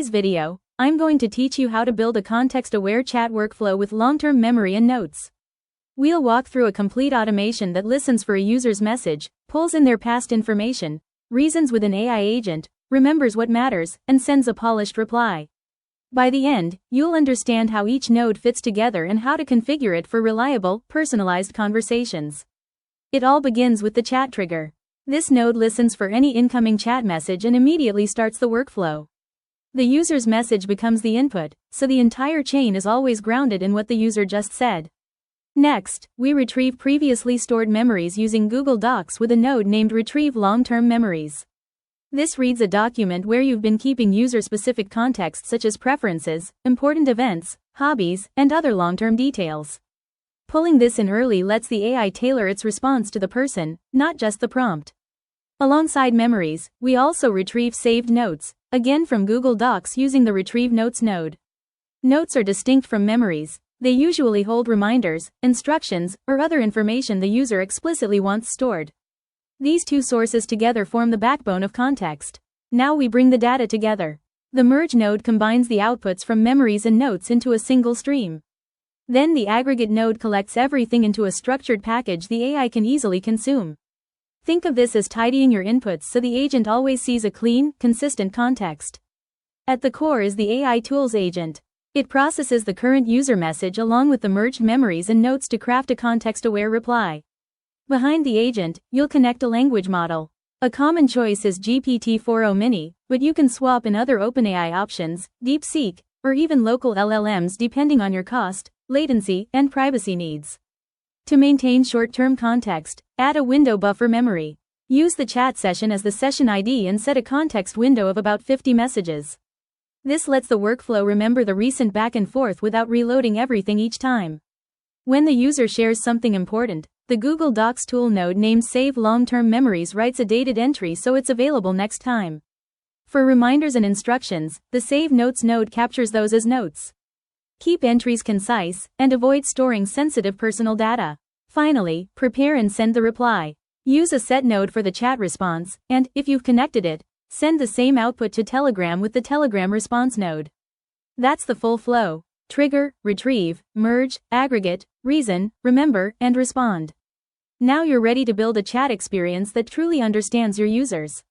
In this video, I'm going to teach you how to build a context-aware chat workflow with long-term memory and notes. We'll walk through a complete automation that listens for a user's message, pulls in their past information, reasons with an AI agent, remembers what matters, and sends a polished reply. By the end, you'll understand how each node fits together and how to configure it for reliable, personalized conversations. It all begins with the chat trigger. This node listens for any incoming chat message and immediately starts the workflow. The user's message becomes the input, so the entire chain is always grounded in what the user just said. Next, we retrieve previously stored memories using Google Docs with a node named Retrieve Long-Term Memories. This reads a document where you've been keeping user-specific context such as preferences, important events, hobbies, and other long-term details. Pulling this in early lets the AI tailor its response to the person, not just the prompt. Alongside memories, we also retrieve saved notes, again from Google Docs using the Retrieve Notes node. Notes are distinct from memories. They usually hold reminders, instructions, or other information the user explicitly wants stored. These two sources together form the backbone of context. Now we bring the data together. The Merge node combines the outputs from memories and notes into a single stream. Then the Aggregate node collects everything into a structured package the AI can easily consume. Think of this as tidying your inputs so the agent always sees a clean, consistent context. At the core is the AI Tools agent. It processes the current user message along with the merged memories and notes to craft a context-aware reply. Behind the agent, you'll connect a language model. A common choice is GPT-4o Mini, but you can swap in other OpenAI options, DeepSeek, or even local LLMs depending on your cost, latency, and privacy needs. To maintain short-term context, add a window buffer memory. Use the chat session as the session ID and set a context window of about 50 messages. This lets the workflow remember the recent back and forth without reloading everything each time. When the user shares something important, the Google Docs tool node named Save Long-Term Memories writes a dated entry so it's available next time. For reminders and instructions, the Save Notes node captures those as notes. Keep entries concise, and avoid storing sensitive personal data. Finally, prepare and send the reply. Use a set node for the chat response, and, if you've connected it, send the same output to Telegram with the Telegram response node. That's the full flow. Trigger, retrieve, merge, aggregate, reason, remember, and respond. Now you're ready to build a chat experience that truly understands your users.